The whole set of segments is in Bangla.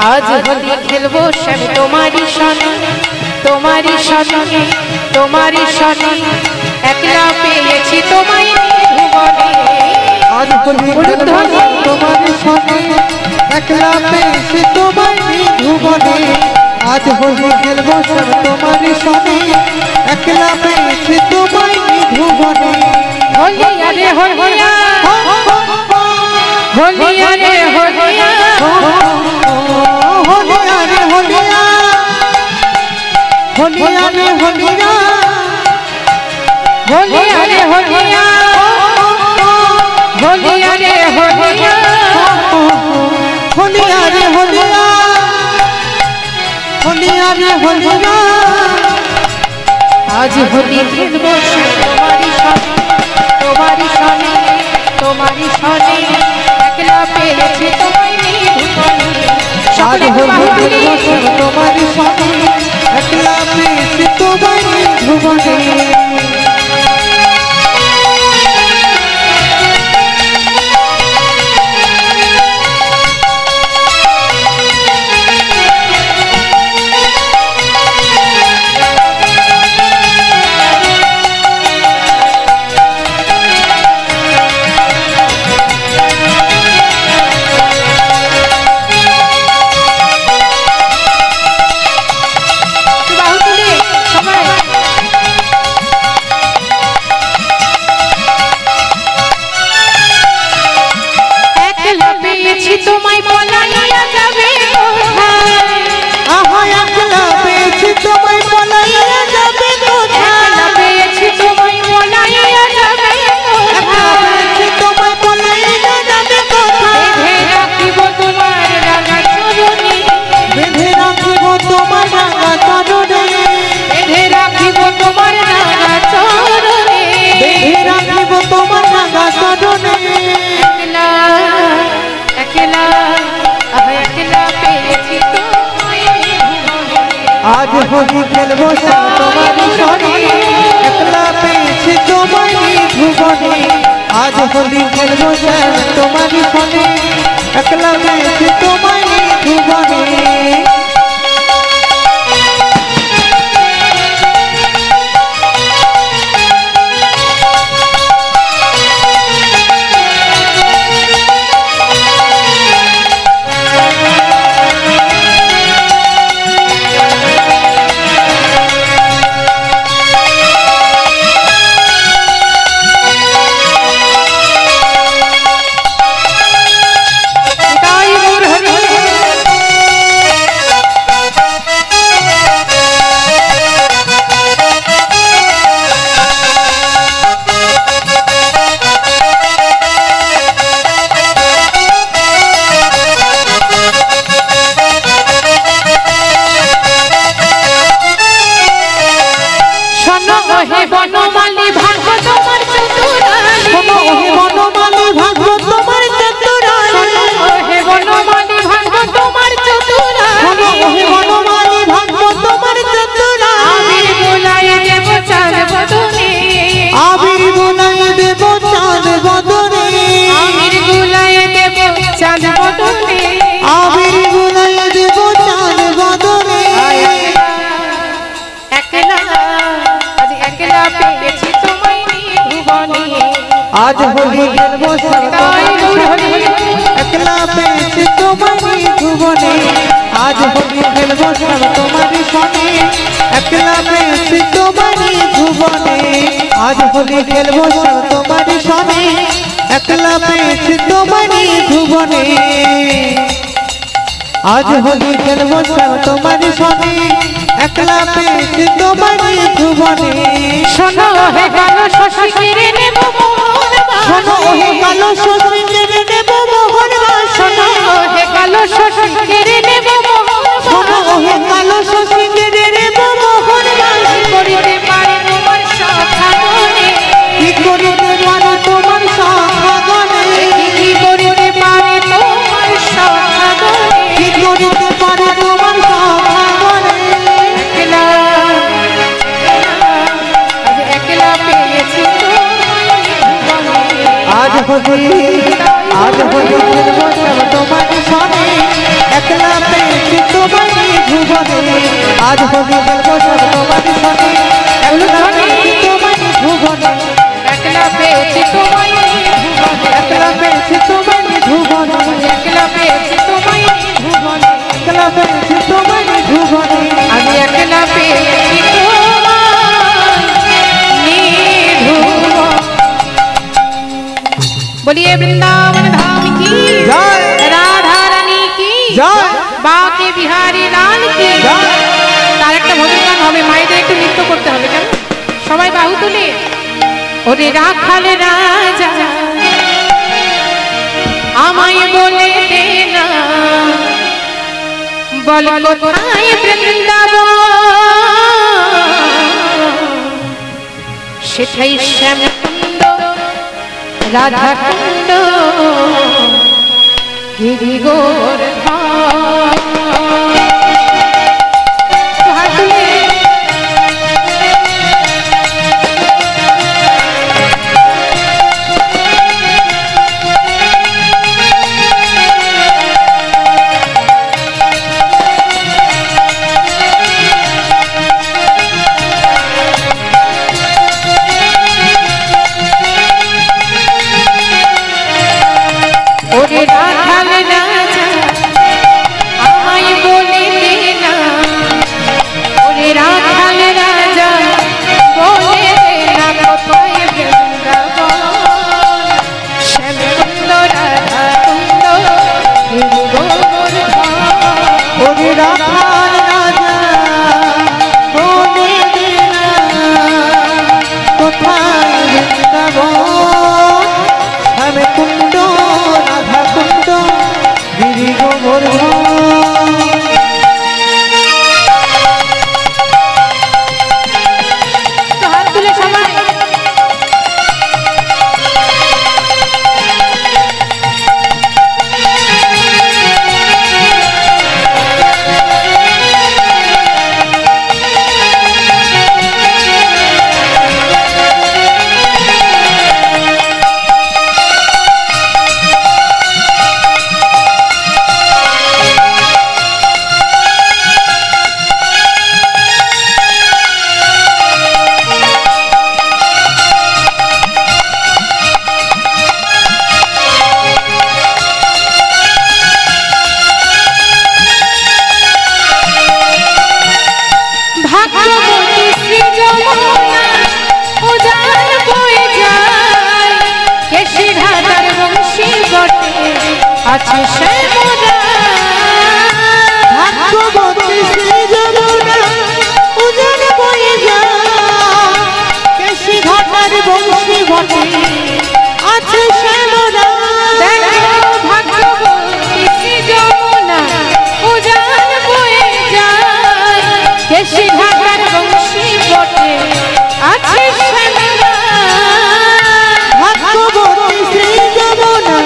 आज होली खेलबो सब तुम्हारी सने तुम्हारी सने तुम्हारी सने एकला पेয়েছি তোমায় ভুবনে आज होली खेलबो तुम्हारी सने एकला पेয়েছি তোমায় ভুবনে आज होली खेलबो सब तुम्हारी सने एकला पेয়েছি তোমায় ভুবনে होलिया रे होलिया होलिया रे होलिया होलिया रे होलिया होलिया रे होलिया होलिया रे होलिया होलिया रे होलिया होलिया रे होलिया होलिया रे होलिया आज होली खेलबो तुम्हारी सने तुम्हारी सने तुम्हारी सने एकला पेয়েছি তোমায় ভুবনে आज होली खेलबो तुम्हारी सने एकला पेয়েছি তোমায় ভুবনে তোমায় বলাইয়া যাবে কোথায় আহা একলা পেয়েছি তোমায় বলাইয়া যাবে কোথায় পেয়েছি তোমায় বলাইয়া যাবে একলা পেয়েছি তোমায় বলাইয়া যাবে কোথায় বেঁধে রাখিব তোমার রাঙা চরণে বেঁধে রাখিব তোমার রাঙা চরণে বেঁধে রাখিব তোমার রাঙা চরণে বেঁধে রাখিব তোমার রাঙা চরণে একলা একলা একলা পেয়েছি তোমায় आज होली खेलबो सब तुम्हारी सने एकला पेয়েছি তোমায় ভুবনে आज होली खेलबो सब तुम्हारी सने एकला पेয়েছি তোমায় ভুবনে বনমালী ভাগ্য তোমার চতুরানী হে বনমালী ভাগ্য তোমার চতুরানী হে বনমালী ভাগ্য তোমার চতুরানী হে বনমালী ভাগ্য তোমার চতুরানী আবির বোলাই দেব চাঁদ বদনে আবির বোলাই দেব চাঁদ বদনে আবির বোলাই দেব চাঁদ বদনে আবির বোলাই দেব চাঁদ বদনে একলা আজ একলা পেয়েছি তোমায় ভুবনে आज होली खेलबो सब तुम्हारी सने एकला पेয়েছি তোমায় ভুবনে आज होली खेलबो सब तुम्हारी सने एकला पेয়েছি তোমায় ভুবনে आज होली खेलबो सब तुम्हारी सने एकला पेয়েছি তোমায় ভুবনে आज होली खेलबो सब तुम्हारी सने एकला पेয়েছি তোমায় ভুবনে শোনো হে কালো শশী কেড়ে নেব মোহন শোনো হে কালো শশী কেড়ে নেব মোহন শোনো হে কালো শশী কেড়ে নেব মোহন শোনো হে কালো শশী কেড়ে নেব মোহন করিতে পারে তোমার শাখা গনে কি করিতে পারে তোমার শাখা গনে কি করিতে পারে তোমার শাখা গনে কি করিতে পারে তোমার শাখা গনে একলা আজ একলা পেয়েছি आज होली खेलबो सब तुम्हारी सने एकला पे হোলি খেলবো সব তোমারই সনে একলা পেয়েছি তোমারই ভুবনে একলা পেয়েছি তোমায় ভুবনে একলা পেয়েছি তোমারই ভুবনে একলা পেয়েছি তোমায় ভুবনে একলা পেয়েছি তোমারই ভুবনে আমি একলা পেয়েছি তোমায় নিভুবন। बोलिए वृंदावन धाम की जय राधा रानी की जय बाके बिहारी लाल की जय তার একটা ভজন গান হবে, মায়েদের একটু নৃত্য করতে হবে, কেন সবাই বাহু তুলে ওরে রাখাল রাজা আমায় বলে দে না বল কোথায় বৃন্দাবন সেটাই শ্যামকুণ্ড রাধা কুণ্ড গিরি গোবর্ধন। তো হাত তুলে ওরে রাখাল রাজা আমায় বলে দে না ওরে রাখাল রাজা বলে দে না কোথায় বৃন্দাবন শ্যামকুণ্ড রাধা কুণ্ড গিরি গোবর্ধন। ওরে রাখাল রাজা বলে দে না কোথায় বৃন্দাবন শ্যামকুণ্ড রাধা কুণ্ড গিরি গোবর্ধন। তো হাত তুলে সবাই ভাগ্যবতী শ্রী যমুনা উজান বয়ে যায় কেশি ঘাটার বংশী বটে আছে শ্যামরা ভাগ্যবতী শ্রী যমুনা উজান বয়ে যায় কেশি ঘাটার বংশী বটে আছে শ্যামরা। দেখো ভাগ্যবতী শ্রী যমুনা উজান বয়ে যায় কেশি ঘাটার বংশী বটে আছে শ্যামরা। ভাগ্যবতী শ্রী যমুনা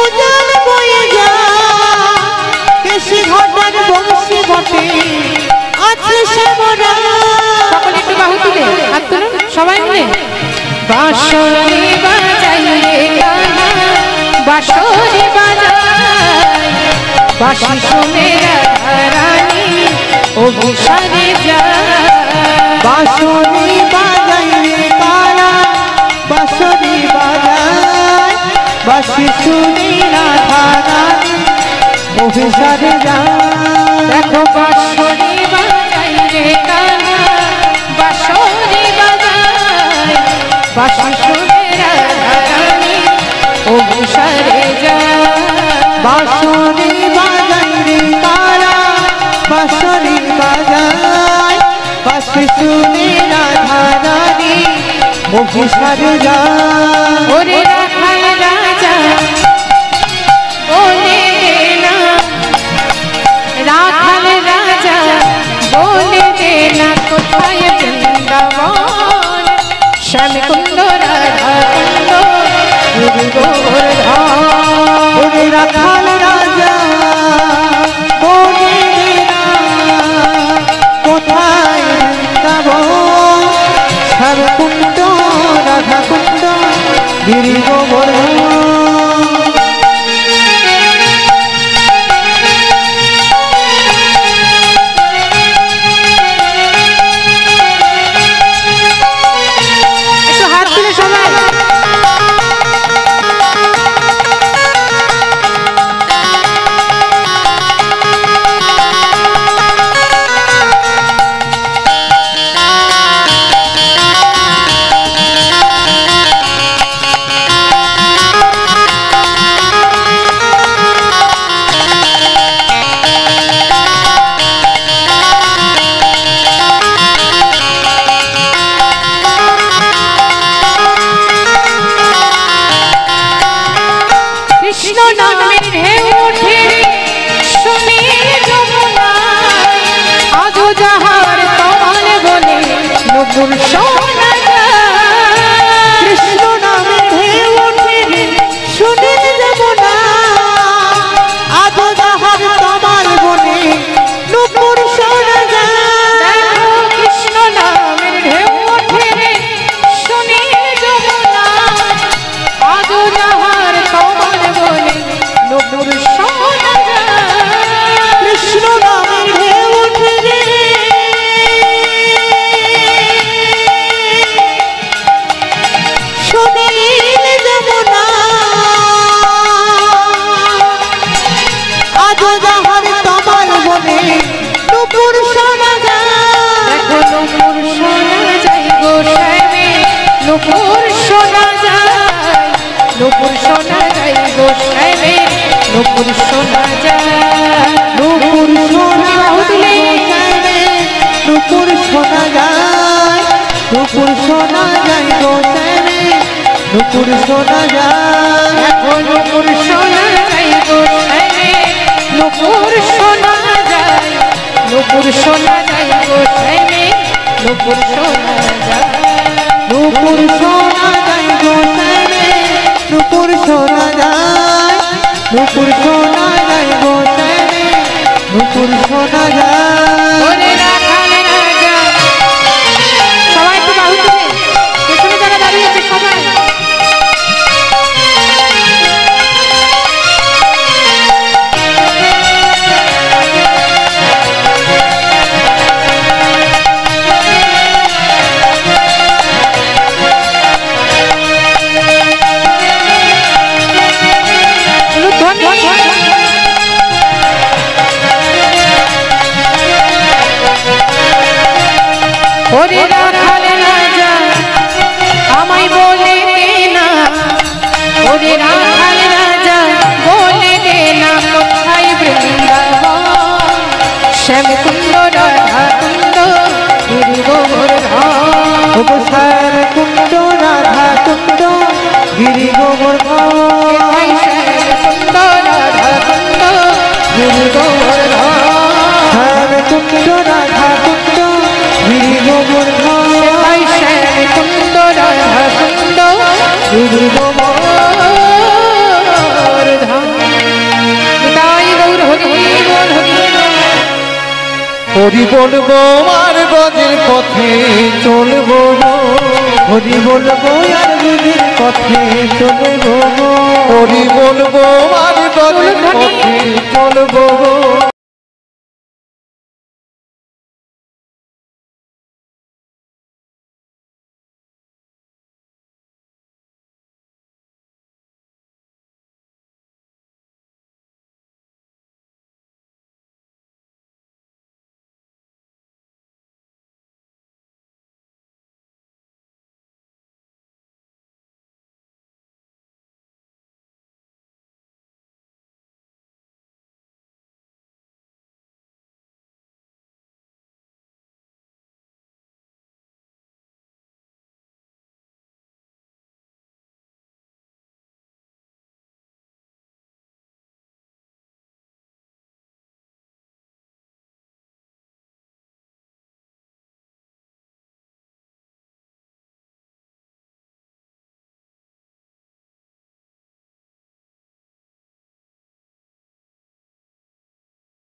উজান বয়ে যায় কেশি ঘাটার বংশী বটে আছে শ্যামরা। সকলে একটু বাহু তুলে হাত তুলুন সবাই মিলে বাঁশরি বাজাইয়ে কানা বাঁশরি বাজায় বাঁশি শুনে রাধা রানী অভিসারে যায়। বাঁশরি বাজাই রে কারা বাঁশরি বাজায় বাঁশি শুনি রাধা রানী অভিসারে যায়। দেখো বাঁশরি বাজাই রে কানা বাঁশরি বাজায় বাঁশি শুনে রাধা রানী অভিসারে যায়। বাঁশরি বাজাই রে কারা বাঁশরি বাজায় বাঁশি শুনি রাধা রানী অভিসারে যায়। ওরে রাখাল রাজা বলে দে না রাখাল রাজা বলে দে না কোথায় বৃন্দাবন শ্যামকুণ্ড রাধা কুণ্ড গিরি গোবর্ধন। ওরে রাখাল রাজা বলে দে না কোথায় বৃন্দাবন শ্যামকুণ্ড রাধা কুণ্ড গিরি গোবর্ধন। নুপুর শোনা যায়, নুপুর শোনা যায় গোসাই রে, নুপুর শোনা যায়, নুপুর শোনা বাহু তুলে নুপুর শোনা যায়, নুপুর শোনা যায় গোসাই রে, নুপুর শোনা যায়, এখন নুপুর শোনা যায় গোসাই রে, নুপুর শোনা যায়, নুপুর শোনা যায় গোসাই রে, নুপুর শোনা যায়, নুপুর শোনা যায় গোসাই রে, নুপুর শোনা যায়, নুপুর শোনা যায় গোসাই রে, নুপুর শোনা যায়। ওরে রাখাল রাজা, সবাই একটু বাহু তুলে, পেছনে যারা দাঁড়িয়ে আছে সবাই ওরে রাখাল রাজা আমায় বলে দে না, ওরে রাখাল রাজা বলে দে না কোথায় বৃন্দাবন, শ্যামকুণ্ড রাধা কুণ্ড গিরি গোবর্ধন, অবসার কুণ্ড রাধা কুণ্ড গিরি গোবর্ধন, কোথায় শ্যামকুণ্ড রাধা কুণ্ড গিরি গোবর্ধন, শ্যাম কুণ্ড রাধা কুণ্ড গিরি গোবর্ধন, কোথায় শ্যামকুণ্ড রাধা কুণ্ড গিরি গোবর্ধন। নিতাই গৌর হরি বল হরি বল। হরি বলবো আর গজের পথে চলবো, হরি বলবো আর গজের পথে চলবো, হরি বলবো আর গজের পথে চলবো।